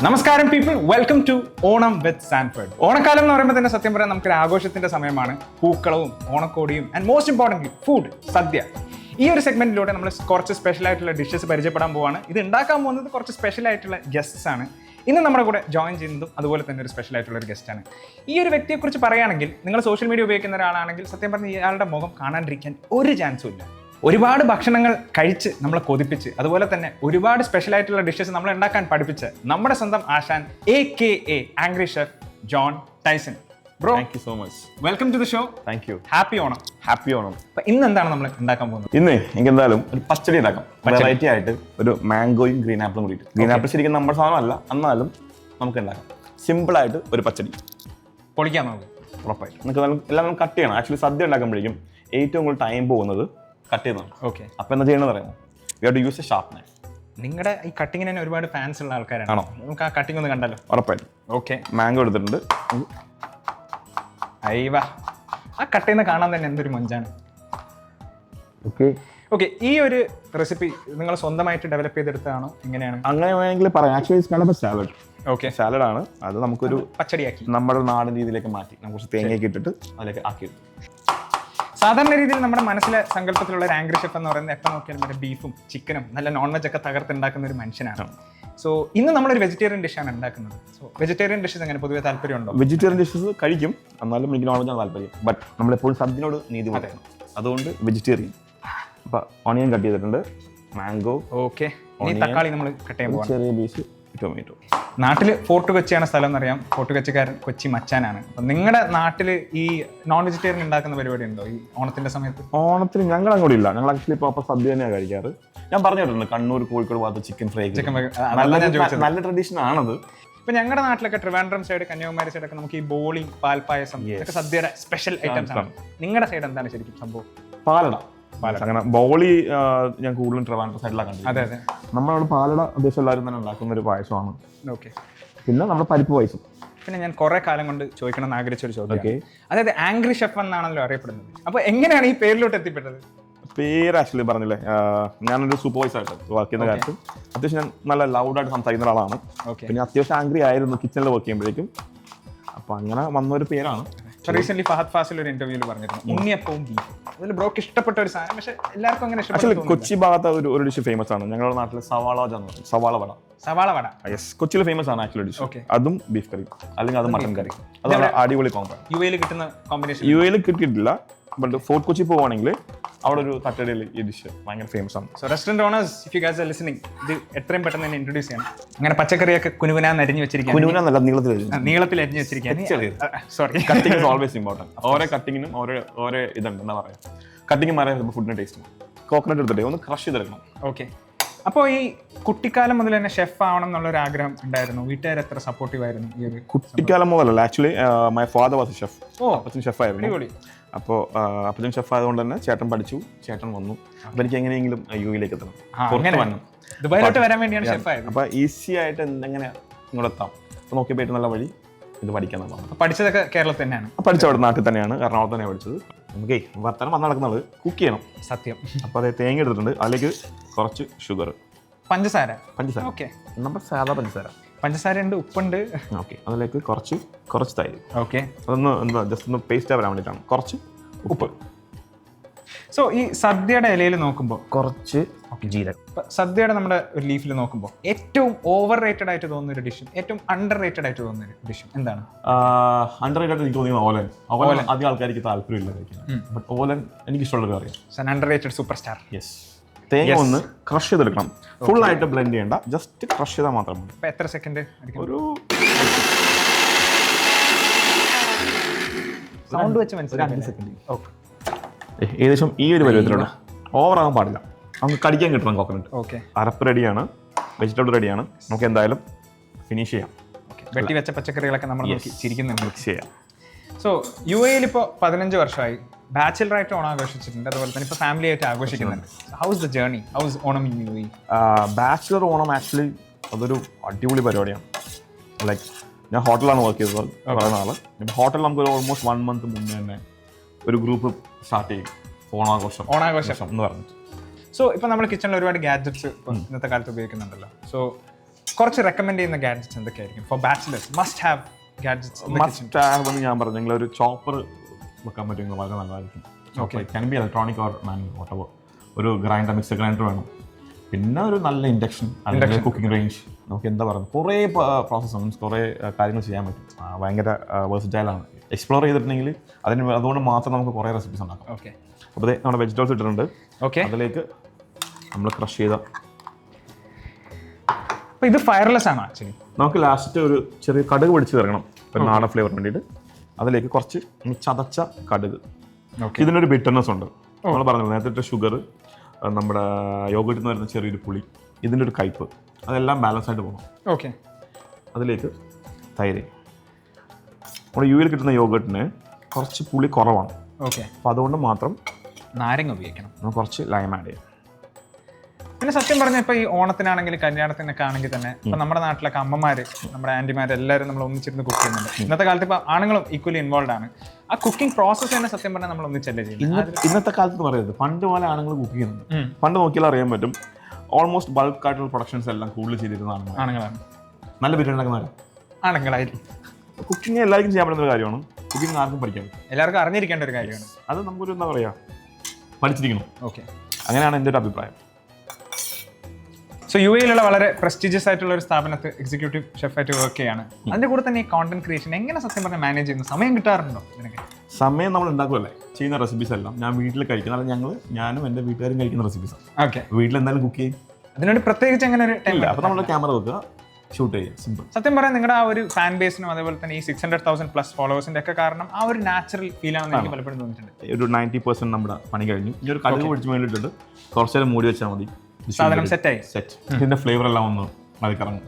നമസ്കാരം people, welcome to Onam വിത്ത് സാൻഫേർഡ്. ഓണക്കാലം എന്ന് പറയുമ്പോൾ തന്നെ സത്യം പറയാൻ നമുക്കൊരു ആഘോഷത്തിന്റെ സമയമാണ്. പൂക്കളവും ഓണക്കോടിയും ആൻഡ് മോസ്റ്റ് ഇമ്പോർട്ടൻ്റ്ലി ഫുഡ്, സദ്യ. ഈ ഒരു സെഗ്മെന്റിലൂടെ നമ്മൾ കുറച്ച് സ്പെഷ്യൽ ആയിട്ടുള്ള ഡിഷസ് പരിചയപ്പെടാൻ പോവാണ്. ഇത് ഉണ്ടാക്കാൻ പോകുന്നത് കുറച്ച് സ്പെഷ്യൽ ആയിട്ടുള്ള ഗസ്റ്റ്സ് ആണ്. ഇന്ന് നമ്മുടെ കൂടെ ജോയിൻ ചെയ്യുന്നതും അതുപോലെ തന്നെ ഒരു സ്പെഷ്യൽ ആയിട്ടുള്ള ഒരു ഗസ്റ്റാണ്. ഈ ഒരു വ്യക്തിയെക്കുറിച്ച് പറയുകയാണെങ്കിൽ, നിങ്ങൾ സോഷ്യൽ മീഡിയ ഉപയോഗിക്കുന്ന ഒരാളാണെങ്കിൽ സത്യം പറഞ്ഞാൽ ഇയാളുടെ മുഖം കാണാണ്ടിരിക്കാൻ ഒരു ചാൻസും ഇല്ല. ഒരുപാട് ഭക്ഷണങ്ങൾ കഴിച്ച് നമ്മളെ കൊതിപ്പിച്ച്, അതുപോലെ തന്നെ ഒരുപാട് സ്പെഷ്യൽ ആയിട്ടുള്ള ഡിഷസ് നമ്മൾ ഉണ്ടാക്കാൻ പഠിപ്പിച്ച് നമ്മുടെ സ്വന്തം ആശാൻ AKA angry chef John Tyson. Bro, thank you so much. Welcome to the show. Thank you. Happy Onam. Happy Onam. അപ്പൊ ഇന്ന് എന്താണ് നമ്മൾ ഉണ്ടാക്കാൻ പോകുന്നത്? ഇന്ന് എനിക്ക് എന്തായാലും ഒരു പച്ചടി ഉണ്ടാക്കാം. വെറൈറ്റി ആയിട്ട് ഒരു മാംഗോയും ഗ്രീൻ ആപ്പിളും കൂടിയിട്ട്. ഗ്രീൻ ആപ്പിൾ ശരിക്കും നമ്മുടെ സാധനമല്ല, എന്നാലും നമുക്ക് ഉണ്ടാക്കാം. സിമ്പിൾ ആയിട്ട് ഒരു പച്ചടി പൊളിക്കാൻ നോക്കും. ഉറപ്പായിട്ട് നമുക്ക് എല്ലാം നമുക്ക് കട്ട് ചെയ്യണം. ആക്ച്വലി സദ്യ ഉണ്ടാക്കുമ്പോഴേക്കും ഏറ്റവും കൂടുതൽ ടൈം പോകുന്നത് കട്ട് ചെയ്യുന്നതാണ്. ഓക്കെ, അപ്പോൾ എന്താ ചെയ്യണമെന്ന് അറിയാമോ? We have to use a sharp knife. നിങ്ങളുടെ ഈ കട്ടിങ്ങിന് തന്നെ ഒരുപാട് ഫാൻസ് ഉള്ള ആൾക്കാരാണ്. ആണോ? നമുക്ക് ആ കട്ടിങ് ഒന്ന് കണ്ടല്ലോ. ഉറപ്പായിട്ടും. ഓക്കെ, മാംഗോ എടുത്തിട്ടുണ്ട്. അയ്യവാ, ആ കട്ട് ചെയ്യുന്ന കാണാൻ തന്നെ എന്തൊരു മൊഞ്ചാണ്. ഓക്കെ ഓക്കെ, ഈ ഒരു റെസിപ്പി നിങ്ങൾ സ്വന്തമായിട്ട് ഡെവലപ്പ് ചെയ്തെടുത്തതാണോ? എങ്ങനെയാണ്? അങ്ങനെ വേണമെങ്കിൽ പറയാം. Actually it's kind of a salad. Okay, സാലഡാണ്. അത് നമുക്കൊരു പച്ചടിയാക്കി നമ്മുടെ നാടൻ രീതിയിലേക്ക് മാറ്റി നമുക്ക് തേങ്ങയൊക്കെ ഇട്ടിട്ട് അതിലേക്ക് ആക്കിയെടുത്തു. സാധാരണ രീതിയിൽ നമ്മുടെ മനസ്സിലെ സങ്കല്പത്തിലുള്ള ഒരു ആംഗ്രി ഷെഫ് എന്ന് പറയുന്നത് എപ്പോൾ നോക്കിയാലും മറ്റേ ബീഫും ചിക്കനും നല്ല നോൺ വെജ് ഒക്കെ തകർത്തുണ്ടാക്കുന്ന ഒരു മനുഷ്യനാണ്. സോ ഇന്ന് നമ്മളൊരു വെജിറ്റേറിയൻ ഡിഷാണ് ഉണ്ടാക്കുന്നത്. സോ വെജിറ്റേറിയൻ ഡിഷസ് എങ്ങനെ പൊതുവെ താല്പര്യമുണ്ടോ? വെജിറ്റേറിയൻ ഡിഷസ് കഴിക്കും, എന്നാലും എനിക്ക് നോൺ വെജാണ് താല്പര്യം. ബട്ട് നമ്മളെപ്പോഴും സദ്യനോട് നീതി കൊടുക്കണം, അതുകൊണ്ട് വെജിറ്റേറിയൻ. അപ്പോൾ ഓണിയൻ കട്ട് ചെയ്തിട്ടുണ്ട്, മാംഗോ. ഓക്കെ, ഇനി തക്കാളി നമ്മൾ കട്ട് ചെയ്യാൻ പോകാം. ചെറിയ പീസ് ടൊമാറ്റോ. നാട്ടിൽ ഫോർട്ട് കൊച്ചിയാണ് സ്ഥലം എന്നറിയാം. ഫോർട്ട് കൊച്ചിക്കാരൻ കൊച്ചി മച്ചാനാണ്. അപ്പം നിങ്ങളുടെ നാട്ടിൽ ഈ നോൺ വെജിറ്റേറിയൻ ഉണ്ടാക്കുന്ന പരിപാടി ഉണ്ടോ ഈ ഓണത്തിന്റെ സമയത്ത്? ഓണത്തിന് ഞങ്ങൾ അങ്ങോട്ട് ഇല്ല. ഞങ്ങൾ ആക്ച്വലി ഇപ്പോൾ സദ്യ തന്നെയാണ് കഴിക്കാറ്. ഞാൻ പറഞ്ഞിട്ടുണ്ട്, കണ്ണൂർ കോഴിക്കോട് ഭാഗത്ത് ചിക്കൻ ഫ്രൈ നല്ല ട്രഡീഷൻ ആണത്. ഇപ്പൊ ഞങ്ങളുടെ നാട്ടിലൊക്കെ ട്രിവാൻഡ്രം സൈഡ്, കന്യാകുമാരി സൈഡൊക്കെ നമുക്ക് ഈ ബോളി, പാൽപ്പായസം ഇതൊക്കെ സദ്യയുടെ സ്പെഷ്യൽ ഐറ്റംസ് ആണ്. നിങ്ങളുടെ സൈഡ് എന്താണ് ശരിക്കും സംഭവം? പാലട. അങ്ങനെ ബോളി ഞാൻ കൂടുതലും ട്രിവാൻഡ്രം സൈഡിലാണ് കണ്ടത്. അതെ അതെ, നമ്മളവിടെ പാലട അത്യാവശ്യം എല്ലാവരും തന്നെ ഉണ്ടാക്കുന്ന ഒരു പായസമാണ്. ഓക്കെ, പിന്നെ നമ്മുടെ പരിപ്പ് പായസം. പിന്നെ ഞാൻ കുറെ കാലം കൊണ്ട് ചോദിക്കണം എന്ന് ആഗ്രഹിച്ച ഒരു ചോദ്യം. അതായത് ആംഗ്രി ഷെഫ് എന്നാണല്ലോ അറിയപ്പെടുന്നത്. അപ്പൊ എങ്ങനെയാണ് ഈ പേരിലോട്ട് എത്തിപ്പെട്ടത്? പേര് ആക്ച്വലി പറഞ്ഞില്ലേ, ഞാനൊരു സൂപ്പർവൈസർ ആയിട്ട് വർക്ക് ചെയ്യുന്ന കാര്യത്തിൽ അത്യാവശ്യം ഞാൻ നല്ല ലൗഡായിട്ട് സംസാരിക്കുന്ന ഒരാളാണ്. പിന്നെ അത്യാവശ്യം ആംഗ്രി ആയിരുന്നു കിച്ചണിൽ വർക്ക് ചെയ്യുമ്പോഴേക്കും. അപ്പോൾ അങ്ങനെ വന്നൊരു പേരാണ്. റീസെന്റ് ഫഹദ് ഫാസിൽ ഒരു ഇന്റർവ്യൂവിൽ പറഞ്ഞിരുന്നു ഉണ്ണിയപ്പവും ബീഫും. അതിൽ ബ്രോക്ക് ഇഷ്ടപ്പെട്ട ഒരു സാധനം, പക്ഷെ എല്ലാവർക്കും അങ്ങനെ ഇഷ്ടപ്പെട്ടു. കൊച്ചി ഭാഗത്ത് ഒരു ഡിഷ് ഫേമസ് ആണ്. ഞങ്ങളുടെ നാട്ടിൽ സവാള വട. സവാള വട, യെസ്, കൊച്ചിയിൽ ഫേമസ് ആണ് ആക്ച്വലി ഡിഷ്. അതും ബീഫ് കറി, അല്ലെങ്കിൽ അത് മട്ടൻ കറി. അതാണ് അടിപൊളി കോമ്പോ. UAE കിട്ടുന്ന കോമ്പിനേഷൻ. UAE കിട്ടിയിട്ടില്ല, ബട്ട് ഫോർട്ട് കൊച്ചി പോവുകയാണെങ്കിൽ അവിടെ ഒരു തട്ടടയിൽ ഈ ഡിഷ് ഭയങ്കര ഫേമസ് ആണ്. So restaurant owners, if you guys are listening, ഇത് എത്രയും പെട്ടെന്ന് തന്നെ ഇൻട്രൊഡ്യൂസ് ചെയ്യണം. അങ്ങനെ പച്ചക്കറിയൊക്കെ കുനുകുനാന്ന് അരിഞ്ഞു വെച്ചിരിക്കുക. കുനുകുനാന്നല്ല, നീളത്തിൽ അരിഞ്ഞു വെച്ചിരിക്കുക. Sorry, cutting is always important. ഓരോ കട്ടിങ്ങിനും ഓരോ ഇതുണ്ട്, എന്താ പറയാ, കട്ടിങ് മാറിയ ഫുഡിന് ടേസ്റ്റ്. കോക്കനട്ട് എടുത്തിട്ട് ഒന്ന് ക്രഷ് ചെയ്തെടുക്കണം. ഓക്കെ, അപ്പോൾ ഈ കുട്ടിക്കാലം മുതൽ തന്നെ ഷെഫ് ആവണം എന്നുള്ളൊരു ആഗ്രഹം ഉണ്ടായിരുന്നു. വീട്ടുകാർ എത്ര സപ്പോർട്ടീവ് ആയിരുന്നു ഈ ഒരു? കുട്ടിക്കാലം മുതലല്ല, actually my father was a chef. അപ്പച്ചൻ ഷെഫായിരുന്നു. അപ്പോൾ അപ്പച്ചൻ ഷെഫ് ആയതുകൊണ്ട് തന്നെ ചേട്ടൻ പഠിച്ചു, ചേട്ടൻ വന്നു. അപ്പോൾ എനിക്ക് എങ്ങനെയെങ്കിലും UAE-ലേക്ക് എത്തണം, ദുബായിലോട്ട് വരാൻ വേണ്ടിയാണ് ഷെഫ് ആയത്. അപ്പോൾ ഈസി ആയിട്ട് എന്തെങ്ങനെ ഇങ്ങോട്ട് എത്താം, അപ്പോൾ നോക്കിയപ്പോൾ ഏറ്റവും നല്ല വഴി ഇത് പഠിക്കാന്നുള്ളതാണ്. പഠിച്ചതൊക്കെ കേരളത്തിൽ തന്നെയാണ്? പഠിച്ച അവിടെ നാട്ടിൽ തന്നെയാണ്, എറണാകുളത്ത് തന്നെയാണ് പഠിച്ചത്. നമുക്ക് വർത്തമാനം വന്ന് നടക്കുന്നത് കുക്ക് ചെയ്യണം. സത്യം. അപ്പോൾ അത് തേങ്ങ എടുത്തിട്ടുണ്ട്, അതിലേക്ക് കുറച്ച് ഷുഗർ, പഞ്ചസാര. ഓക്കെ, നമ്മുടെ സാധാ പഞ്ചസാര ഉണ്ട്, ഉപ്പുണ്ട്. ഓക്കെ, അതിലേക്ക് കുറച്ച് തൈര്. ഓക്കെ, അതൊന്ന് ജസ്റ്റ് ഒന്ന് പേസ്റ്റ് ആവാൻ വേണ്ടിയിട്ടാണ്. കുറച്ച് ഉപ്പ്. സോ ഈ സദ്യയുടെ ഇലയിൽ നോക്കുമ്പോൾ കുറച്ച് ജീരകം. സദ്യയുടെ നമ്മുടെ ഒരു ലീഫിൽ നോക്കുമ്പോൾ ഏറ്റവും ഓവർ റേറ്റഡ് ആയിട്ട് തോന്നുന്ന ഒരു ഡിഷും ഏറ്റവും അണ്ടർ റേറ്റഡ് ആയിട്ട് തോന്നുന്ന ഒരു ഡിഷും എന്താണ്? അണ്ടർ റേറ്റഡ് എനിക്ക് തോന്നിയത് ഓലൻ. അധികം ആൾക്കാർക്ക് താല്പര്യമില്ല കഴിക്കാൻ, ബട്ട് ഓലൻ എനിക്ക് ഇഷ്ടമുള്ളൊരു കറിയാണ്. Under rated super star. Yes. തേങ്ങ ഒന്ന് ക്രഷ് ചെയ്തെടുക്കണം, ഫുൾ ആയിട്ട് ബ്ലെൻഡ് ചെയ്യേണ്ട, ജസ്റ്റ് ക്രഷ് ചെയ്താൽ മാത്രം മതി. എത്ര സെക്കൻഡ്? ഒരു സൗണ്ട് വെച്ച് മനസ്സിലാക്കി. 2 സെക്കൻഡ്. ഓക്കെ, ഏകദേശം ഈ ഒരു പരുവത്തിലുള്ള, ഓവറാകാൻ പാടില്ല. നമുക്ക് കടിക്കാൻ കിട്ടണം കോക്കനട്ട്. ഓക്കെ, അരപ്പ് റെഡിയാണ്, വെജിറ്റബിൾ റെഡിയാണ്. നമുക്ക് എന്തായാലും ഫിനിഷ് ചെയ്യാം. വെട്ടി വെച്ച പച്ചക്കറികളൊക്കെ നമ്മൾ ചിരിക്കുന്നുണ്ട്. മിക്സ് ചെയ്യാം. സോ UAE-ൽ ഇപ്പോൾ 15 വർഷമായി. ബാച്ചിലറായിട്ട് ഓണം ആഘോഷിച്ചിട്ടുണ്ട്, അതുപോലെ തന്നെ ഇപ്പോൾ ഫാമിലി ആയിട്ട് ആഘോഷിക്കുന്നുണ്ട്. House the journey, house Onam in UAE? Bachelor Onam actually അതൊരു അടിപൊളി പരിപാടിയാണ്. ലൈക്ക് ഞാൻ ഹോട്ടലാണ് വർക്ക് ചെയ്തത് കുറേ നാള്. ഹോട്ടലിൽ നമുക്ക് ഓൾമോസ്റ്റ് 1 മന്ത് മുന്നേ തന്നെ ഒരു ഗ്രൂപ്പ് സ്റ്റാർട്ട് ചെയ്യും, ഓണാഘോഷം എന്ന് പറഞ്ഞിട്ട്. സോ ഇപ്പം നമ്മൾ കിച്ചണിൽ ഒരുപാട് ഗാഡ്ജറ്റ്സ് ഇന്നത്തെ കാലത്ത് ഉപയോഗിക്കുന്നുണ്ടല്ലോ. സോ കുറച്ച് റെക്കമെൻഡ് ചെയ്യുന്ന ഗാഡ്ജറ്റ്സ് എന്തൊക്കെയായിരിക്കും for bachelors must have gadgets? Must have എന്ന് ഞാൻ പറഞ്ഞു, നിങ്ങളൊരു ചോപ്പർ വെക്കാൻ പറ്റുമെങ്കിൽ വളരെ നല്ലതായിരിക്കും. Can be electronic or manual whatever. ഒരു ഗ്രൈൻഡർ, മിക്സർ ഗ്രൈൻഡർ വേണം. പിന്നെ ഒരു നല്ല ഇൻഡക്ഷൻ അല്ലെങ്കിൽ കുക്കിംഗ് റേഞ്ച്. നമുക്ക് എന്താ പറയുക, കുറേ പ്രോസസ്സ് മീൻസ് കുറേ കാര്യങ്ങൾ ചെയ്യാൻ പറ്റും. ഭയങ്കര വേഴ്സറ്റൈലാണ്. എക്സ്പ്ലോർ ചെയ്തിട്ടുണ്ടെങ്കിൽ അതുകൊണ്ട് മാത്രം നമുക്ക് കുറേ റെസിപ്പീസ് ഉണ്ടാക്കാം. ഓക്കെ. അപ്പോൾ അതെ നമ്മുടെ വെജിറ്റബിൾസ് ഇട്ടിട്ടുണ്ട്. ഓക്കെ. അതിലേക്ക് നമ്മൾ ക്രഷ് ചെയ്ത, അപ്പോൾ ഇത് ഫയർലെസ് ആണോ ആക്ച്വലി? നമുക്ക് ലാസ്റ്റ് ഒരു ചെറിയ കടുക് പിടിച്ച് തരണം ഒരു നാടൻ ഫ്ലേവർ വേണ്ടിയിട്ട്. അതിലേക്ക് കുറച്ച് ചതച്ച കടുക്. ഇതിനൊരു ബിറ്റർനെസ് ഉണ്ട്. നമ്മൾ പറഞ്ഞത് നേരത്തെ ഷുഗർ, നമ്മുടെ യോഗട്ടിൽ നിന്ന് വരുന്ന ചെറിയൊരു പുളി, ഇതിൻ്റെ ഒരു കയ്പ്പ്, അതെല്ലാം ബാലൻസ് ആയിട്ട് പോകണം. ഓക്കെ. അതിലേക്ക് തൈര്. നമ്മുടെ യുവിൽ കിട്ടുന്ന യോഗട്ടിന് കുറച്ച് പുളി കുറവാണ്. ഓക്കെ. അപ്പോൾ അതുകൊണ്ട് മാത്രം നാരങ്ങ ഉപയോഗിക്കണം. നമുക്ക് കുറച്ച് ലൈം ആഡ് ചെയ്യാം. പിന്നെ സത്യം പറഞ്ഞാൽ ഇപ്പോൾ ഈ ഓണത്തിനാണെങ്കിൽ കല്യാണത്തിനൊക്കെ ആണെങ്കിൽ തന്നെ ഇപ്പം നമ്മുടെ നാട്ടിലൊക്കെ അമ്മമാര്, നമ്മുടെ ആൻറ്റിമാർ എല്ലാവരും നമ്മൾ ഒന്നിച്ചിരുന്ന് കുക്ക് ചെയ്യുന്നുണ്ട്. ഇന്നത്തെ കാലത്ത് ഇപ്പോൾ ആണുങ്ങളും ഈക്വലി ഇൻവോൾവ് ആണ്. ആ കുക്കിംഗ് പ്രോസസ്സ് തന്നെ സത്യം പറഞ്ഞാൽ നമ്മൾ ഒന്നിച്ചല്ലേ ചെയ്യുന്നത്. ഇന്നത്തെ കാലത്ത് പറയുന്നത് പണ്ട് പോലെ ആണുങ്ങൾ കുക്ക് ചെയ്യുന്നുണ്ട്. പണ്ട് നോക്കിയാൽ അറിയാൻ പറ്റും, ഓൾമോസ്റ്റ് ബൾക്ക് ആയിട്ടുള്ള പ്രൊഡക്ഷൻസ് എല്ലാം കൂടുതൽ ചെയ്തിരുന്നതാണ് ആണുങ്ങളാണ്. നല്ല ബിരിയാണി ഉണ്ടാക്കുന്നവരാണ് ആണുങ്ങളായിരിക്കും. കുക്കിംഗ് എല്ലാവർക്കും ചെയ്യാൻ പറ്റുന്ന ഒരു കാര്യമാണ്. കുക്കിംഗ് ആർക്കും പഠിക്കാൻ പറ്റും, എല്ലാവർക്കും അറിഞ്ഞിരിക്കേണ്ട ഒരു കാര്യമാണ്. അത് നമുക്കൊരു എന്താ പറയുക, പഠിച്ചിരിക്കണം. ഓക്കെ, അങ്ങനെയാണ് എൻ്റെ ഒരു അഭിപ്രായം. സോ യു എയിലുള്ള വളരെ പ്രസ്റ്റീജിയസ് ആയിട്ടുള്ള ഒരു സ്ഥാപനത്തിൽ എക്സിക്യൂട്ടീവ് ഷെഫായിട്ട് വർക്ക് ചെയ്യാണ്. അതിൻ്റെ കൂടെ തന്നെ ഈ കോണ്ടന്റ് ക്രിയേഷൻ എങ്ങനെ സത്യം പറഞ്ഞാൽ മാനേജ് ചെയ്യുന്നു? സമയം കിട്ടാറുണ്ടോ ഇതിനൊക്കെ? സമയം നമ്മൾ ഉണ്ടാക്കുമല്ലേ, ചെയ്യുന്ന റെസിപ്പീസ് എല്ലാം ഞാൻ വീട്ടിൽ കഴിക്കുന്ന, അല്ലെങ്കിൽ ഞാനും എൻ്റെ വീട്ടുകാരും കഴിക്കുന്ന റെസിപ്പീസാണ്. ഓക്കെ. വീട്ടിൽ എന്തായാലും കുക്ക് ചെയ്യും. അതിനോട് പ്രത്യേകിച്ച് അങ്ങനെ ഒരു ടൈം. അപ്പോൾ നമ്മൾ ക്യാമറ വെക്കുക, ഷൂട്ട് ചെയ്യുക, സിമ്പിൾ. സത്യം പറയാൻ നിങ്ങളുടെ ആ ഒരു ഫാൻ ബേസിനും അതേപോലെ തന്നെ ഈ 600,000+ ഫോളോവേഴ്സിന്റെ ഒക്കെ കാരണം ആ ഒരു നാച്ചുറൽ ഫീൽ ആണെന്ന് എനിക്ക് പലപ്പോഴും തോന്നിയിട്ടുണ്ട്. ഒരു 90% നമ്മുടെ പണി കഴിഞ്ഞു. ഈ ഒരു കടുക് പിടിച്ച് വേണ്ടിയിട്ടുണ്ട്, കുറച്ച് നേരം മൂടി വെച്ചാൽ മതി. സാധനം സെറ്റായി. സെറ്റ്. ഇതിൻ്റെ ഫ്ലേവർ എല്ലാം ഒന്ന് മതി കറങ്ങും,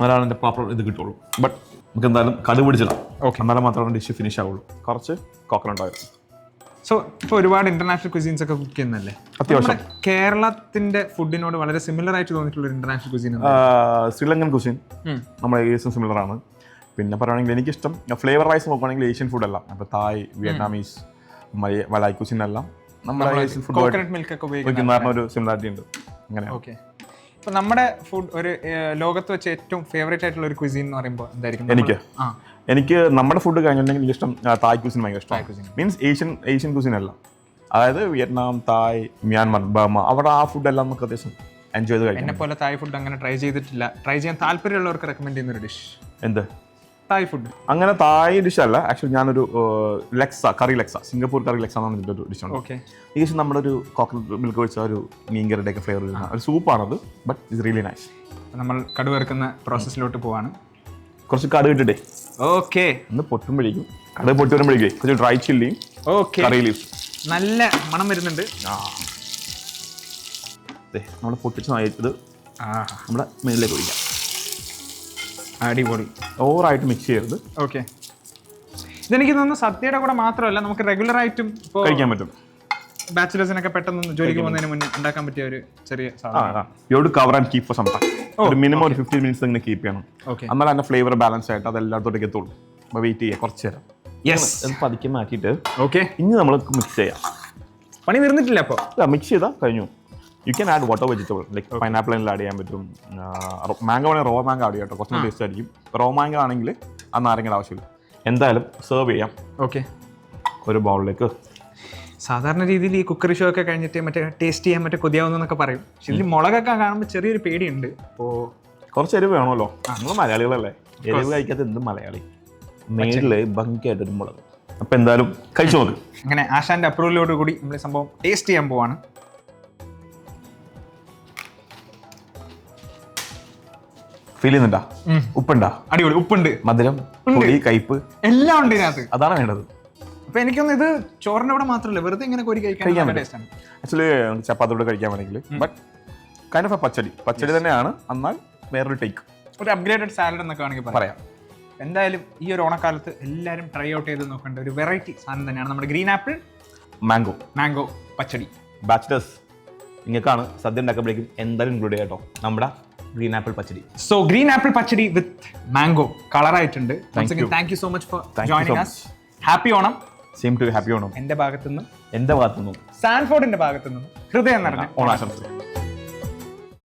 അതാണ് എൻ്റെ പ്രോപ്പർ ഇത് കിട്ടുള്ളൂ. ബട്ട് നമുക്ക് എന്തായാലും കടുക് പിടിച്ചിടാം. ഓക്കെ, എന്നാലും മാത്രമേ ഡിഷ് ഫിനിഷ് ആവുള്ളൂ. കുറച്ച് കോക്കനട്ട് ഓയിൽ. സോ ഇപ്പോൾ ഒരുപാട് ഇന്റർനാഷണൽ ക്വിസീൻസ് ഒക്കെ കുക്ക് ചെയ്യുന്നല്ലേ? അത്യാവശ്യം കേരളത്തിന്റെ ഫുഡിനോട് വളരെ സിമിലർ ആയിട്ട് തോന്നിയിട്ടുള്ള ഒരു ഇന്റർനാഷണൽ ക്വിസീൻ ശ്രീലങ്കൻ ക്വിസീൻ നമ്മുടെ ഏഷ്യൻ സിമിലർ ആണ്. പിന്നെ പറയുകയാണെങ്കിൽ എനിക്കിഷ്ടം ഫ്ലേവർ വൈസ് നോക്കുകയാണെങ്കിൽ ഏഷ്യൻ ഫുഡെല്ലാം, അപ്പോൾ തായ്, വിയറ്റ്നാമീസ്, മലായ് ക്വിസീൻ എല്ലാം നമ്മുടെ ഏഷ്യൻ ഫുഡ് ഉപയോഗിക്കുന്ന ഒരു സിമിലാരിറ്റി ഉണ്ട്. അങ്ങനെ. ഓക്കെ. ഇപ്പോൾ നമ്മുടെ ഫുഡ് ഒരു ലോകത്ത് വെച്ച് ഏറ്റവും ഫേവറേറ്റ് ആയിട്ടുള്ള ഒരു ക്വിസീൻ എന്ന് പറയുമ്പോൾ എന്തായിരിക്കും? എനിക്ക് നമ്മുടെ ഫുഡ് കഴിഞ്ഞിട്ടുണ്ടെങ്കിൽ എനിക്കിഷ്ടം തായ് ക്വിസിൻ ഭയങ്കര ഇഷ്ടം. മീൻസ് ഏഷ്യൻ ക്വിസിൻ അല്ല, അതായത് വിയറ്റ്നാം, തായ്, മ്യാൻമർ, ബർമ, അവിടെ ആ ഫുഡെല്ലാം നമുക്ക് അത്യാവശ്യം എൻജോയ് ചെയ്ത് കഴിക്കാം. എന്നെ പോലെ തായ് ഫുഡ് അങ്ങനെ ട്രൈ ചെയ്തിട്ടില്ല. ട്രൈ ചെയ്യാൻ താല്പര്യമുള്ളവർക്ക് റെക്കമെൻഡ് ചെയ്യുന്ന ഒരു ഡിഷ് എന്ത്? Thai food. അങ്ങനെ തായ് ഡിഷ് അല്ല, ആക്ച്വലി ഞാനൊരു കറി ലെക്സ, സിംഗപ്പൂർ കറി ലെക്സ എന്നാണ് ഇതിൻ്റെ ഒരു ഡിഷുണ്ട്. ഓക്കെ. ഈ ഡിഷ് നമ്മുടെ ഒരു കോക്കനട്ട് മിൽക്ക് ഒഴിച്ച ഒരു മീൻകറിയുടെ ഒക്കെ ഫ്ലേവർ വരുന്ന ഒരു സൂപ്പാണത്. But it's really nice. നമ്മൾ കടുവറുക്കുന്ന പ്രോസസ്സിലോട്ട് പോവാണ്. കുറച്ച് കടുക് ഇട്ടിട്ടേ ഓക്കെ ഒന്ന് പൊട്ടുമ്പോഴേക്കും, കടുക് പൊട്ടി വരുമ്പോഴേക്കേ കുറച്ച് ഡ്രൈ ചില്ലിയും കറി ലീവ്സ്, നല്ല മണം വരുന്നുണ്ട്. നമ്മൾ പൊട്ടിച്ച് നയിച്ചത് നമ്മുടെ മേലിലേക്ക് ഒഴിക്കാം. അടിപൊളി. ഓവറായിട്ട് മിക്സ് ചെയ്യരുത്. ഓക്കെ. ഇതെനിക്ക് തോന്നുന്നു സദ്യയുടെ കൂടെ മാത്രമല്ല, നമുക്ക് റെഗുലർ ആയിട്ടും കഴിക്കാൻ പറ്റും. ബാച്ചിലേഴ്സിനൊക്കെ പെട്ടെന്ന് ജോലിക്ക് പോകുന്നതിന് മുന്നേ ഉണ്ടാക്കാൻ പറ്റിയ ഒരു ചെറിയ സാധനം. You have to cover and keep for some time. ഒരു മിനിമം ഒരു 15 മിനിറ്റ്സ് ഇങ്ങനെ കീപ്പ് ചെയ്യണം. എന്നാൽ അതിന്റെ ഫ്ലേവർ ബാലൻസ് ആയിട്ട് അത് എല്ലായിടത്തോട്ടേക്ക് എത്തുള്ളൂ. അപ്പോൾ വെയിറ്റ് ചെയ്യുക കുറച്ച് നേരം. പതുക്കെ മാറ്റിയിട്ട് ഓക്കെ, ഇനി നമ്മൾ മിക്സ് ചെയ്യാം. പണി തീർന്നിട്ടില്ല അപ്പോൾ? മിക്സ് ചെയ്താൽ കഴിഞ്ഞു. You can add water vegetable, like pineapple add ചെയ്യാൻ പറ്റും. മാംഗോ ആണെങ്കിൽ റോ മാംഗോ ആഡ് ചെയ്യാം കേട്ടോ, കുറച്ചും ടേസ്റ്റ് ആയിരിക്കും. റോ മാംഗോ ആണെങ്കിൽ ആ നാരങ്ങയുടെ ആവശ്യമില്ല. എന്തായാലും സെർവ് ചെയ്യാം. ഓക്കെ. ഒരു ബൗളിലേക്ക്. സാധാരണ രീതിയിൽ ഈ കുക്കറി ഷോ ഒക്കെ കഴിഞ്ഞിട്ട് മറ്റേ ടേസ്റ്റ് ചെയ്യാൻ മറ്റേ കൊതിയാവുന്നു എന്നൊക്കെ പറയും. പക്ഷെ ഇതിൽ മുളകൊക്കെ കാണുമ്പോൾ ചെറിയൊരു പേടിയുണ്ട്. അപ്പോൾ കുറച്ച് എരിവ് വേണമല്ലോ, നമ്മൾ മലയാളികളല്ലേ, എരിവ് കഴിക്കാത്ത എന്ത് മലയാളി. മേളില് ഭംഗിയായിട്ടൊരു മുളക്. അപ്പോൾ എന്തായാലും കഴിച്ചു നോക്ക്. അങ്ങനെ ആശാന്റെ അപ്രൂവലോട് കൂടി നമ്മൾ സംഭവം ടേസ്റ്റ് ചെയ്യാൻ പോവാണ്. ഫീൽ ചെയ്യുന്നുണ്ടാ? ഉപ്പുണ്ടാ? അടിപൊളി ഉപ്പുണ്ട്, മധുരം, പുളി, കയ്പ്പ് എല്ലാം ഉണ്ട് ഇതിനകത്ത്. അതാണ് വേണ്ടത്. അപ്പൊ എനിക്കൊന്ന് ഇത് ചോറിന്റെ അവിടെ മാത്രമല്ല, വെറുതെ ഇങ്ങനെ കോരി കഴിക്കാൻ ടേസ്റ്റാണ്. ആക്ച്വലി ചപ്പാത്തിയോടെ കഴിക്കാൻ വേണമെങ്കിൽ. ബട്ട് കൈൻഡ് ഓഫ് പച്ചടി തന്നെയാണ്, എന്നാൽ വേറൊരു ടേക്ക്, ഒരു അപ്ഗ്രേഡഡ് സാലഡ് എന്നൊക്കെ വേണമെങ്കിൽ പറയാം. എന്തായാലും ഈ ഒരു ഓണക്കാലത്ത് എല്ലാവരും ട്രൈ ഔട്ട് ചെയ്ത് നോക്കേണ്ട ഒരു വെറൈറ്റി സാധനം തന്നെയാണ് നമ്മുടെ ഗ്രീൻ ആപ്പിൾ മാംഗോ പച്ചടി. ബാച്ചിലേഴ്സ് നിങ്ങൾക്കാണ് സദ്യ ഉണ്ടാക്കുമ്പോഴേക്കും എന്തായാലും ഇൻക്ലൂഡ് ചെയ്യാം കേട്ടോ നമ്മുടെ ഗ്രീൻ ആപ്പിൾ പച്ചടി. സോ ഗ്രീൻ ആപ്പിൾ പച്ചടി വിത്ത് മാംഗോ കളറായിട്ടുണ്ട്. Thank you so much for joining us. Happy Onam. Same to happy Onam. എന്റെ ഭാഗത്തുനിന്നും സാൻഫോർഡിന്റെ ഭാഗത്തുനിന്നും ഹൃദയം നിറഞ്ഞ ഓണാശംസകൾ.